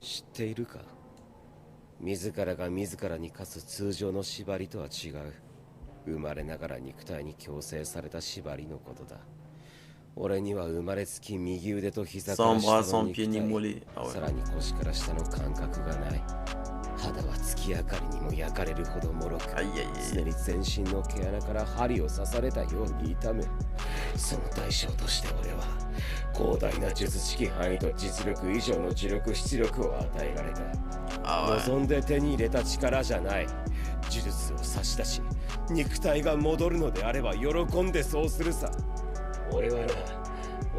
知っているか？自らが自らに課す通常の縛りとは違う。生まれながら肉体に強制された縛りのことだ。俺には生まれつき右腕と膝から Sans 下 bras, の sans 肉 pied ni 体、 mollet. Ah さ ouais. らに腰から下の感覚がない。肌は月明かりにも焼かれるほど脆く、 Aïe aïe 常 aïe. に全身の毛穴から針を刺されたように痛む。その代償として俺は広大な術式範囲と実力以上の磁力出力を与えられた。 Ah ouais. 望んで手に入れた力じゃない。呪術を差し出し、肉体が戻るのであれば喜んでそうするさ。俺はな、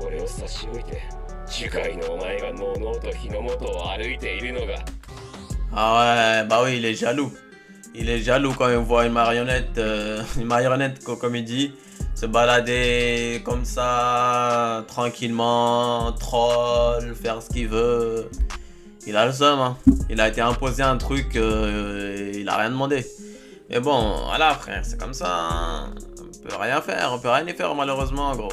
俺を差し置いて樹海のお前がのうのうと日の元を歩いているのが。 Ah ouais, bah oui, il est jaloux. Il est jaloux quand il voit une marionnette, comme il dit, se balader comme ça, tranquillement, troll, faire ce qu'il veut. Il a le seum, hein. Il a été imposé un truc, il a rien demandé. Mais bon, voilà frère, c'est comme ça, hein. On peut rien faire, on peut rien y faire malheureusement, gros.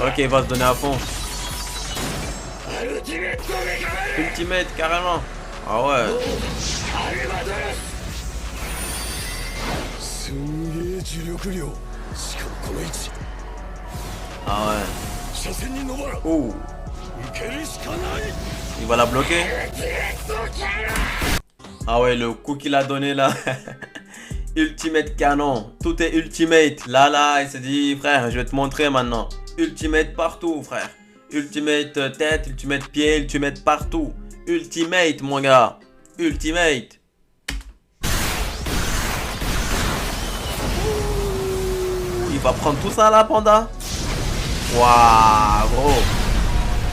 Ok, il va se donner à fond. Ultimate, carrément. Ah ouais. Ah ouais. Ouh. Il va la bloquer. Ah ouais, le coup qu'il a donné là. Ultimate canon. Tout est ultimate. Là, il s'est dit, frère, je vais te montrer maintenant. Ultimate partout, frère. Ultimate tête, ultimate pied, ultimate partout. Ultimate, mon gars. Ultimate. Il va prendre tout ça là, panda. Waouh, gros.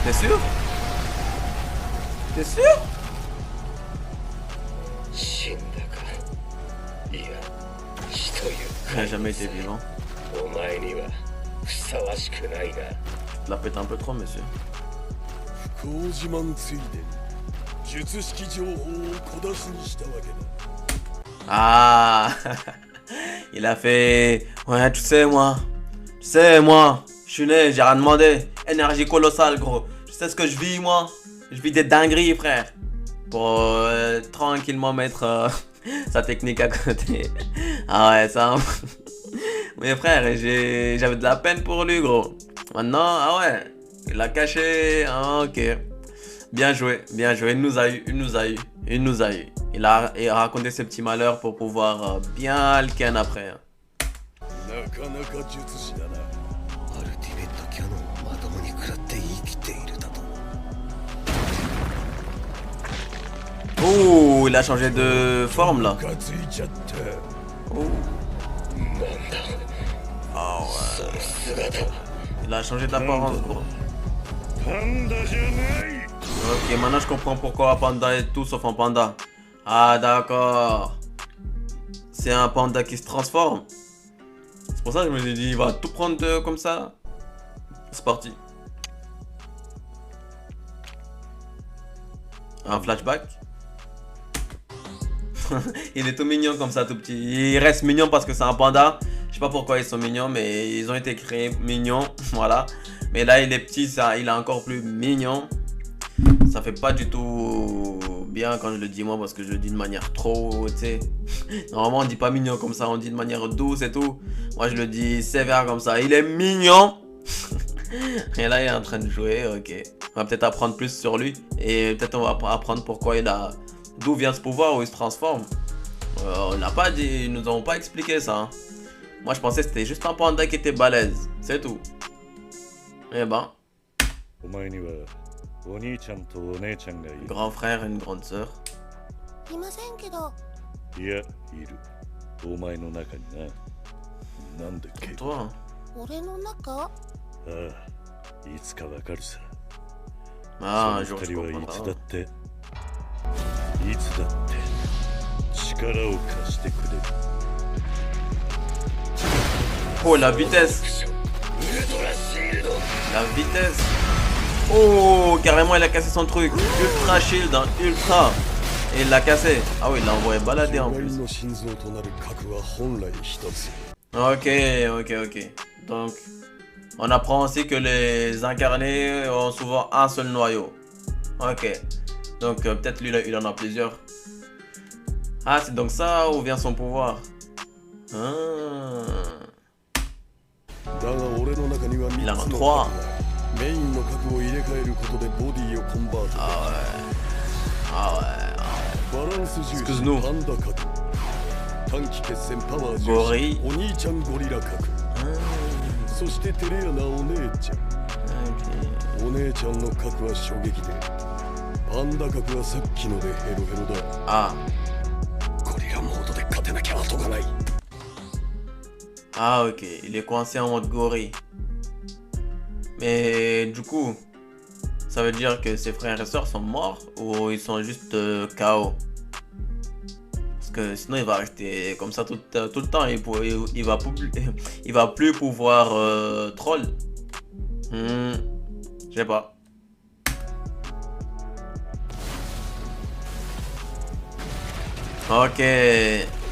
T'es sûr? T'es sûr? Il n'a jamais été vivant. Tu la pètes un peu trop, monsieur. Ah. Il a fait... Ouais, tu sais, moi, je suis né, j'ai rien demandé. Énergie colossale, gros. Tu sais ce que je vis, moi? Je vis des dingueries, frère. Pour tranquillement mettre sa technique à côté. Ah ouais, ça... Mais frère, j'avais de la peine pour lui, gros. Maintenant, ah ouais, il l'a caché. Ah, ok. Bien joué, bien joué. Il nous a eu, il nous a eu, il nous a eu. Il a raconté ses petits malheurs pour pouvoir bien le ken après. Hein. Oh, il a changé de forme là. Oh. Oh ouais. Il a changé d'apparence, gros. Ok, maintenant je comprends pourquoi Panda est tout sauf un panda. Ah d'accord. C'est un panda qui se transforme. C'est pour ça que je me suis dit, il va tout prendre comme ça. C'est parti. Un flashback. Il est tout mignon comme ça, tout petit. Il reste mignon parce que c'est un panda. Je sais pas pourquoi ils sont mignons, mais ils ont été créés mignons. Voilà. Mais là, il est petit, ça, il est encore plus mignon. Ça fait pas du tout bien quand je le dis moi, parce que je le dis de manière trop, tu sais. Normalement, on dit pas mignon comme ça, on dit de manière douce et tout. Moi, je le dis sévère comme ça. Il est mignon. Et là, il est en train de jouer, ok. On va peut-être apprendre plus sur lui. Et peut-être on va apprendre pourquoi il a... D'où vient ce pouvoir, où il se transforme. On n'a pas dit... Ils nous ont pas expliqué ça. Hein. Moi, je pensais que c'était juste un panda qui était balèze. C'est tout. Eh ben... Grand frère et une grande sœur. Toi, hein. Ah, un jour je comprendrai. Oh, la vitesse. La vitesse. Oh, carrément il a cassé son truc. Ultra shield, hein, ultra. Et il l'a cassé. Ah oui, il l'a envoyé balader en plus. Ok. Donc On apprend aussi que les incarnés ont souvent un seul noyau. Ok. Donc peut-être lui, il en a plusieurs. Ah, c'est donc ça où vient son pouvoir. Ah. Il en a 3. Ah ouais. Ah ouais. Excuse-nous. Gorille. Ah. Ah ok, il est coincé en mode gorille. Mais du coup, ça veut dire que ses frères et sœurs sont morts ou ils sont juste KO? Parce que sinon il va rester comme ça tout le temps. Il va plus pouvoir troll. Je sais pas. Ok.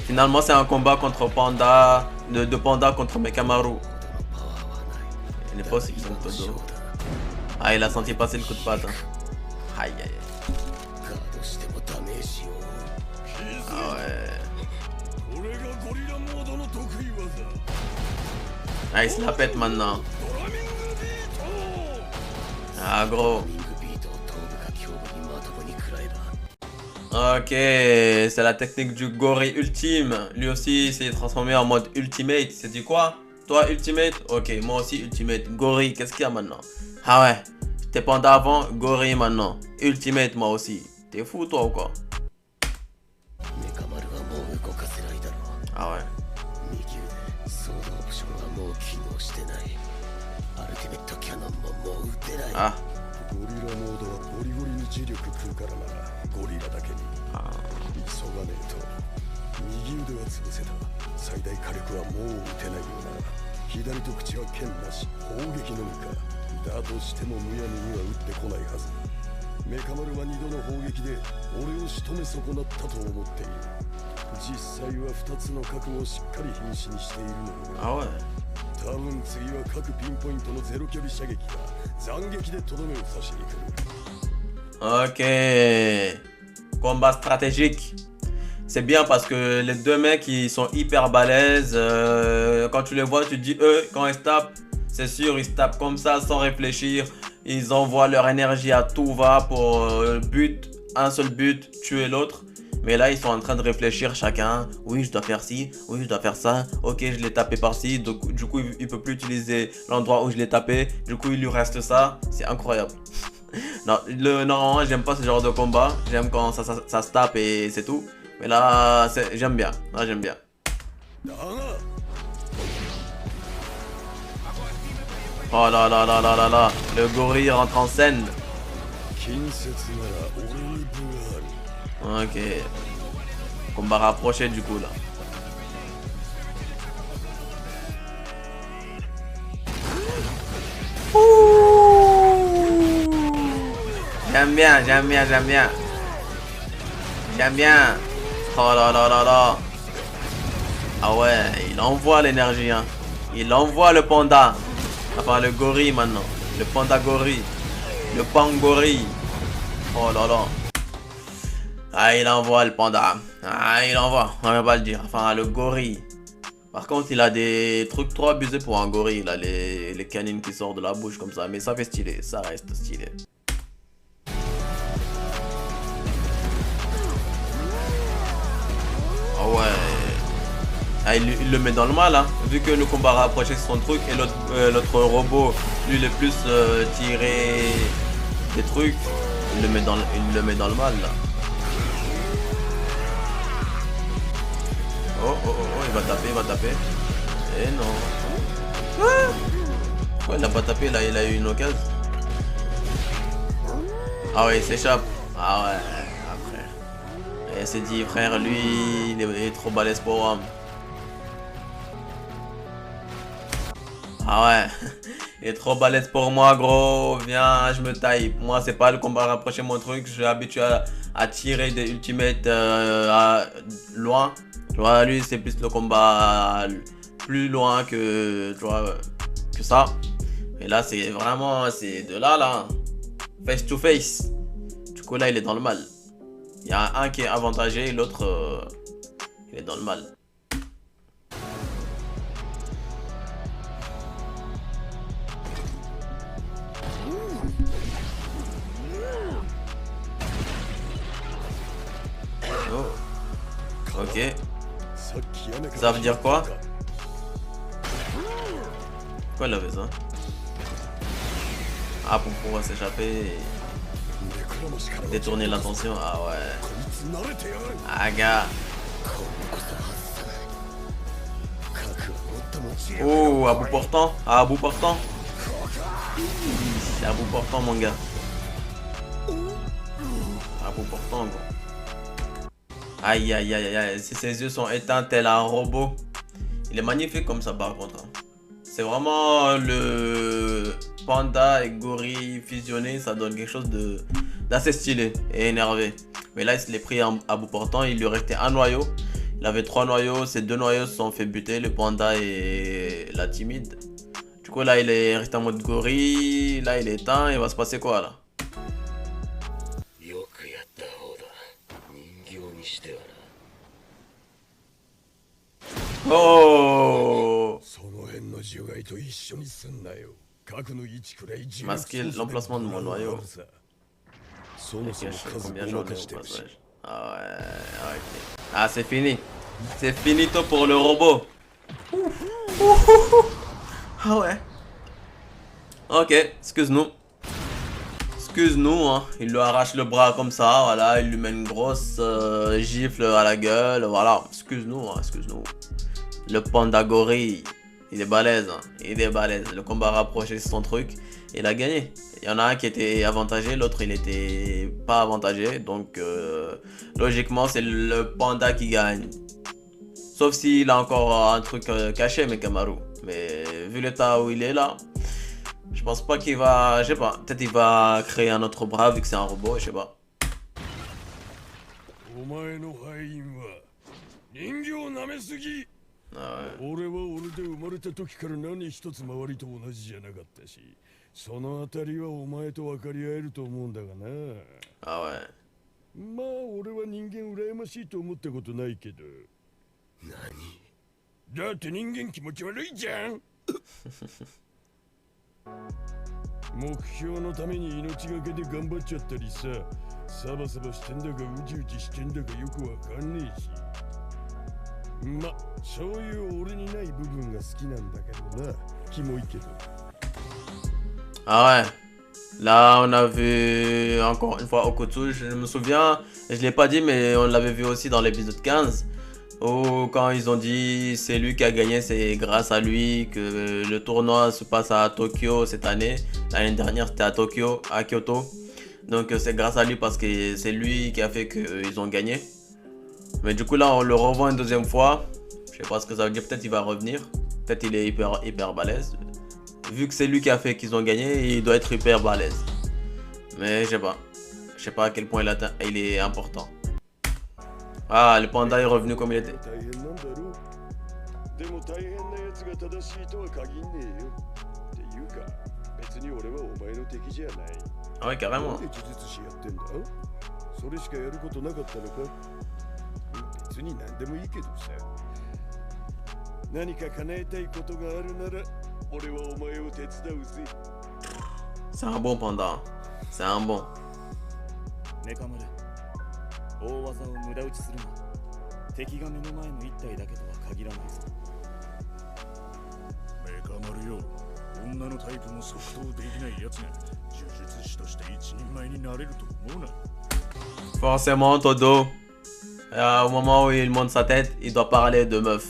Finalement c'est un combat contre Panda. De Panda contre Mekamaru. Il n'est pas aussi puissant que Todo. Ah, il a senti passer le coup de patte. Hein. Aïe aïe aïe. Ah ouais. Ah, il se la pète maintenant. Ah gros. Ok, c'est la technique du gorille ultime. Lui aussi, il s'est transformé en mode ultimate. C'est dit quoi? Toi, ultimate? Ok, moi aussi, ultimate. Gorille, qu'est-ce qu'il y a maintenant? Ah ouais, j'étais panda avant, gorille maintenant. Ultimate, moi aussi. T'es fou, toi, ou quoi? Ah ouais. Ah. Ah ouais. Ok. Combat stratégique. C'est bien parce que les deux mecs ils sont hyper balèzes. Quand tu les vois, tu te dis eux, quand ils se tapent, c'est sûr, ils se tapent comme ça sans réfléchir. Ils envoient leur énergie à tout va pour un seul but, tuer l'autre. Mais là, ils sont en train de réfléchir chacun. Oui, je dois faire ci. Oui, je dois faire ça. Ok, je l'ai tapé par-ci. Donc, du coup, il peut plus utiliser l'endroit où je l'ai tapé. Du coup, il lui reste ça. C'est incroyable. Non, normalement, j'aime pas ce genre de combat. J'aime quand ça se tape et c'est tout. Mais là, j'aime bien. Là, j'aime bien. Oh là là là là là là. Le gorille rentre en scène. Ok. Combat rapproché du coup là. J'aime bien, j'aime bien, j'aime bien. J'aime bien. Oh là là là là. Ah ouais, il envoie l'énergie hein. Il envoie le panda. Enfin le gorille maintenant. Le panda gorille. Le pangorille. Oh là là. Ah, il envoie le panda. Ah, il envoie. On va pas le dire. Enfin, le gorille. Par contre, il a des trucs trop abusés pour un gorille. Il a les canines qui sortent de la bouche comme ça. Mais ça fait stylé. Ça reste stylé. Oh ouais. Ah, il le met dans le mal. Hein. Vu que le combat rapproché, c'est son truc. Et l'autre robot, lui, il est plus tiré des trucs. Il le met dans le mal là. Oh, oh, oh, oh, il va taper. Eh non. Ouais, il n'a pas tapé, là, il a eu une occasion. Ah ouais, il s'échappe. Ah ouais, après. Et il s'est dit, frère, lui, il est trop balèze pour moi. Ah ouais, il est trop balèze pour moi, gros. Viens, je me taille. Moi, c'est pas le combat rapproché, mon truc. Je suis habitué à tirer des ultimates loin. Tu vois, lui, c'est plus le combat plus loin que, tu vois, que ça. Et là, c'est vraiment, c'est de là, face to face. Du coup, là, il est dans le mal. Il y a un qui est avantagé et l'autre, il est dans le mal. Oh. Ok. Ça veut dire quoi? Pourquoi il avait ça? Ah, pour pouvoir s'échapper et détourner l'attention. Ah ouais. Ah gars. Oh, à bout portant. À bout portant. C'est à bout portant mon gars. À bout portant gros. Aïe aïe aïe aïe. Si ses yeux sont éteints tel un robot. Il est magnifique comme ça par contre. C'est vraiment le panda et gorille fusionné, ça donne quelque chose d'assez stylé et énervé. Mais là, il se l'est pris à bout portant, il lui restait un noyau. Il avait 3 noyaux, ces 2 noyaux se sont fait buter, le panda et la timide. Du coup, là, il est resté en mode gorille, là, il est éteint, il va se passer quoi là? Oh! Masquer l'emplacement de mon noyau. Combien j'en ai au passage? Ah ouais, ok. Ah, c'est fini. C'est finito pour le robot. Ah ouais. Ok, excuse-nous. Excuse-nous, hein. Il lui arrache le bras comme ça, voilà. Il lui met une grosse gifle à la gueule, voilà. Excuse-nous, hein, excuse-nous. Le panda gorille, il est balèze, hein. Il est balèze. Le combat rapproché, c'est son truc. Il a gagné. Il y en a un qui était avantagé, l'autre il était pas avantagé. Donc logiquement, c'est le panda qui gagne. Sauf s'il a encore un truc caché, Mekamaru. Mais vu l'état où il est là, je pense pas qu'il va... Je sais pas, peut-être il va créer un autre bras vu que c'est un robot, je sais pas. Ah ouais. Ah ouais. Ah ouais. Là, on a vu encore une fois Okotsu. Je me souviens, je l'ai pas dit, mais on l'avait vu aussi dans l'épisode 15. Où quand ils ont dit c'est lui qui a gagné, c'est grâce à lui que le tournoi se passe à Tokyo cette année. L'année dernière, c'était à Tokyo, à Kyoto. Donc c'est grâce à lui parce que c'est lui qui a fait qu'ils ont gagné. Mais du coup là, on le revoit une deuxième fois. Je sais pas ce que ça veut dire, peut-être il va revenir. Peut-être il est hyper balèze. Vu que c'est lui qui a fait qu'ils ont gagné, il doit être hyper balèze. Mais je sais pas. Je sais pas à quel point il est important. Ah, le panda est revenu comme il était. Ah ouais, carrément. C'est un bon panda. C'est un bon. Forcément, Todo, au moment où il monte sa tête, il doit parler de meuf.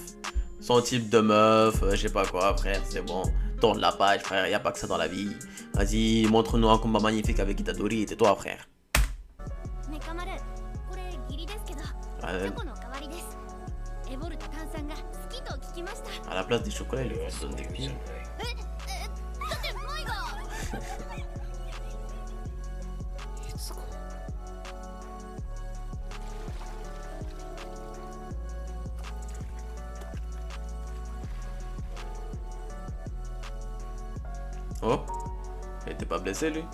Son type de meuf, je sais pas quoi, frère, c'est bon. Tourne la page, frère, y a pas que ça dans la vie. Vas-y, montre-nous un combat magnifique avec Itadori, tais-toi, frère. À la place des chocolats, il lui donne des pieds. Oh, il était pas blessé lui.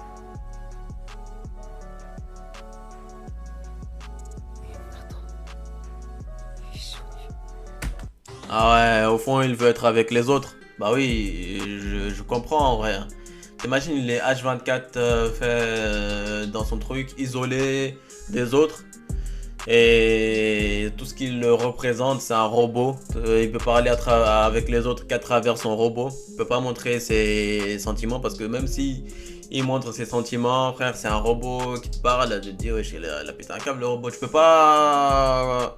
Ah ouais, au fond, il veut être avec les autres. Bah oui, je comprends en vrai. T'imagines, il est H24 fait dans son truc, isolé des autres. Et tout ce qu'il représente, c'est un robot. Il peut parler avec les autres qu'à travers son robot. Il peut pas montrer ses sentiments parce que même si il montre ses sentiments, frère, c'est un robot qui te parle. Je te dis, wesh, il a pété un câble, le robot. Tu peux pas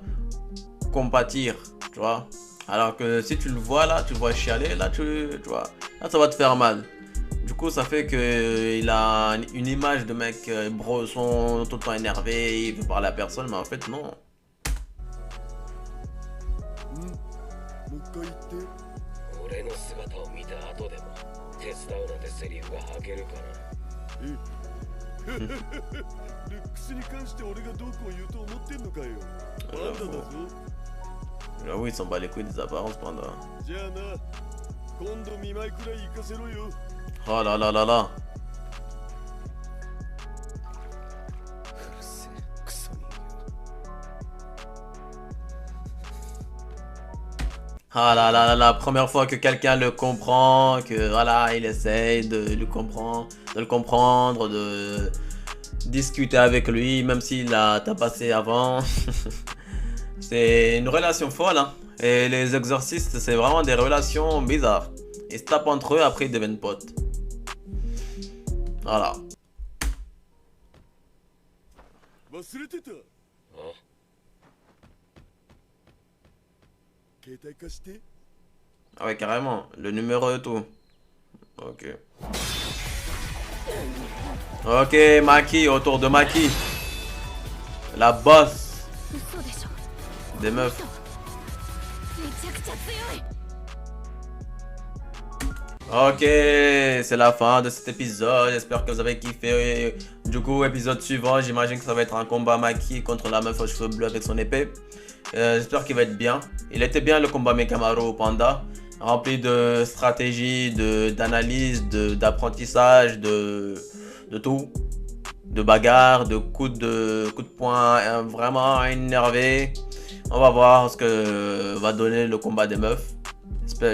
compatir, tu vois. Alors que si tu le vois là, tu le vois chialer, là, tu vois, là, ça va te faire mal. Du coup, ça fait qu'il a une image de mec brosson, tout le temps énervé, il veut parler à personne, mais en fait, non. 俺の姿を見た後でも手伝うなんてセリフが吐けるかな。ルックスに関して俺がどうこう言うと思ってんのかよ。パンダだぞ。J'avoue, il s'en bat les couilles des apparences, Panda. じゃあな、今度見舞いくらい行かせろよ。 Oh là là là là. Ah là là là, la première fois que quelqu'un le comprend, que voilà, il essaye de le comprendre, de discuter avec lui, même s'il a tabassé avant. C'est une relation folle, hein. Et les exorcistes, c'est vraiment des relations bizarres. Ils se tapent entre eux, après ils deviennent potes. Voilà. Ah ouais, carrément. Le numéro et tout. Ok. Ok, Maki, autour de Maki. La boss des meufs. Ok, c'est la fin de cet épisode. J'espère que vous avez kiffé. Du coup, épisode suivant, j'imagine que ça va être un combat Maki contre la meuf aux cheveux bleus avec son épée. J'espère qu'il va être bien. Il était bien le combat Mekamaru Panda, rempli de stratégie, d'analyse, d'apprentissage, de tout, de bagarre, de coups de poing, vraiment énervé. On va voir ce que va donner le combat des meufs.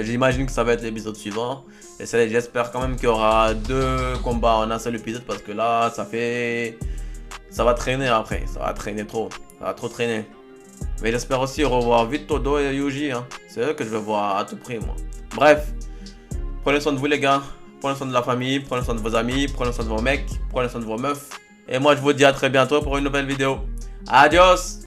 J'imagine que ça va être l'épisode suivant. Et j'espère quand même qu'il y aura 2 combats en un seul épisode parce que là, ça va traîner après. Ça va traîner trop. Ça va trop traîner. Mais j'espère aussi revoir vite Todo et Yuji. Hein. C'est eux que je veux voir à tout prix, moi. Bref. Prenez soin de vous, les gars. Prenez soin de la famille. Prenez soin de vos amis. Prenez soin de vos mecs. Prenez soin de vos meufs. Et moi, je vous dis à très bientôt pour une nouvelle vidéo. Adios!